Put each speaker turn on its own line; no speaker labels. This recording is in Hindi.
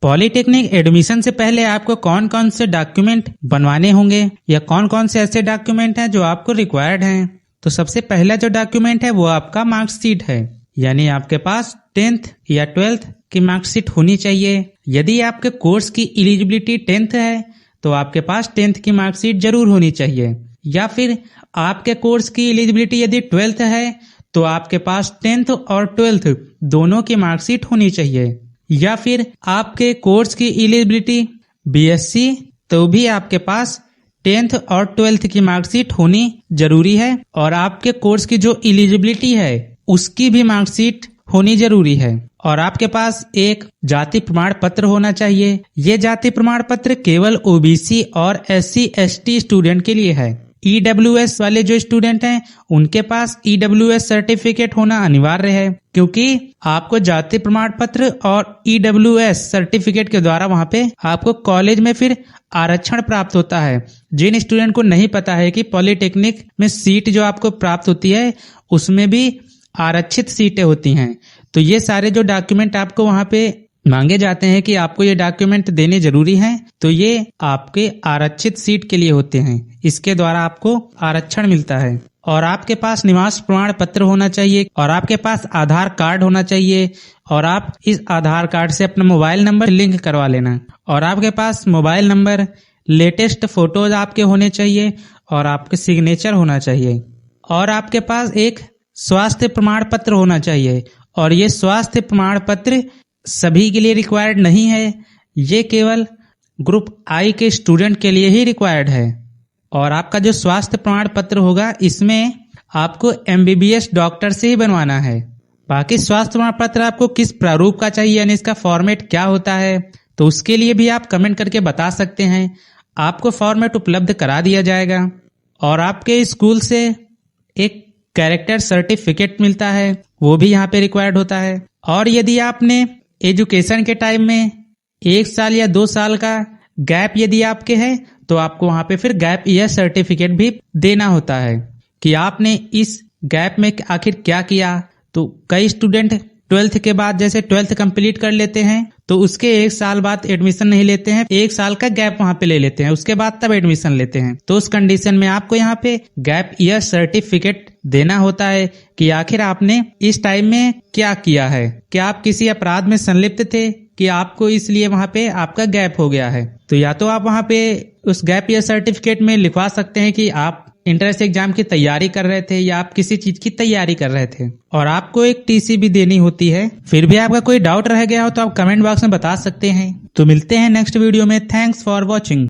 पॉलिटेक्निक एडमिशन से पहले आपको कौन कौन से डॉक्यूमेंट बनवाने होंगे या कौन कौन से ऐसे डॉक्यूमेंट हैं जो आपको रिक्वायर्ड हैं। तो सबसे पहला जो डॉक्यूमेंट है वो आपका मार्कशीट है, यानी आपके पास 10th या 12th की मार्कशीट होनी चाहिए। यदि आपके कोर्स की एलिजिबिलिटी 10th है तो आपके पास 10th की मार्कशीट जरूर होनी चाहिए, या फिर आपके कोर्स की एलिजिबिलिटी यदि 12th है तो आपके पास 10th और 12th दोनों की मार्कशीट होनी चाहिए, या फिर आपके कोर्स की एलिजिबिलिटी बीएससी तो भी आपके पास 10th और 12th की मार्कशीट होनी जरूरी है, और आपके कोर्स की जो एलिजिबिलिटी है उसकी भी मार्कशीट होनी जरूरी है। और आपके पास एक जाति प्रमाण पत्र होना चाहिए। ये जाति प्रमाण पत्र केवल ओबीसी और एससी एसटी स्टूडेंट के लिए है। ईडब्ल्यूएस वाले जो स्टूडेंट हैं उनके पास ईडब्ल्यूएस सर्टिफिकेट होना अनिवार्य है, क्योंकि आपको जाति प्रमाण पत्र और ईडब्ल्यूएस सर्टिफिकेट के द्वारा वहां पे आपको कॉलेज में फिर आरक्षण प्राप्त होता है। जिन स्टूडेंट को नहीं पता है कि पॉलिटेक्निक में सीट जो आपको प्राप्त होती है उसमें भी आरक्षित सीटें होती हैं, तो ये सारे जो डॉक्यूमेंट आपको वहां पे मांगे जाते हैं कि आपको ये डॉक्यूमेंट देने जरूरी हैं, तो ये आपके आरक्षित सीट के लिए होते हैं। इसके द्वारा आपको आरक्षण मिलता है। और आपके पास निवास प्रमाण पत्र होना चाहिए, और आपके पास आधार कार्ड होना चाहिए, और आप इस आधार कार्ड से अपना मोबाइल नंबर लिंक करवा लेना। और आपके पास मोबाइल नंबर, लेटेस्ट फोटोज आपके होने चाहिए, और आपके सिग्नेचर होना चाहिए। और आपके पास एक स्वास्थ्य प्रमाण पत्र होना चाहिए, और ये स्वास्थ्य प्रमाण पत्र सभी के लिए रिक्वायर्ड नहीं है, ये केवल ग्रुप आई के स्टूडेंट के लिए ही रिक्वायर्ड है। और आपका जो स्वास्थ्य प्रमाण पत्र होगा इसमें आपको एमबीबीएस डॉक्टर से ही बनवाना है। बाकी स्वास्थ्य प्रमाण पत्र आपको किस प्रारूप का चाहिए, यानी इसका फॉर्मेट क्या होता है, तो उसके लिए भी आप कमेंट करके बता सकते हैं। आपको फॉर्मेट उपलब्ध करा दिया जाएगा। और आपके स्कूल से एक कैरेक्टर सर्टिफिकेट मिलता है, वो भी यहाँ पे रिक्वायर्ड होता है। और यदि आपने एजुकेशन के टाइम में 1 साल या 2 साल का गैप यदि आपके है तो आपको वहां पे फिर गैप ईयर सर्टिफिकेट भी देना होता है कि आपने इस गैप में आखिर क्या किया। तो कई स्टूडेंट 12th के बाद जैसे 12th कंप्लीट कर लेते हैं तो उसके 1 साल बाद एडमिशन नहीं लेते हैं, 1 साल का गैप वहां पे ले लेते हैं, उसके बाद तब एडमिशन लेते हैं। तो उस कंडीशन में आपको यहाँ पे गैप ईयर सर्टिफिकेट देना होता है कि आखिर आपने इस टाइम में क्या किया है, क्या आप किसी अपराध में संलिप्त थे कि आपको इसलिए वहां पे आपका गैप हो गया है। तो या तो आप वहां पे उस गैप ईयर सर्टिफिकेट में लिखवा सकते हैं कि आप इंट्रेंस एग्जाम की तैयारी कर रहे थे या आप किसी चीज की तैयारी कर रहे थे, और आपको एक टीसी भी देनी होती है। फिर भी आपका कोई डाउट रह गया हो तो आप कमेंट बॉक्स में बता सकते हैं। तो मिलते हैं नेक्स्ट वीडियो में। Thanks for watching.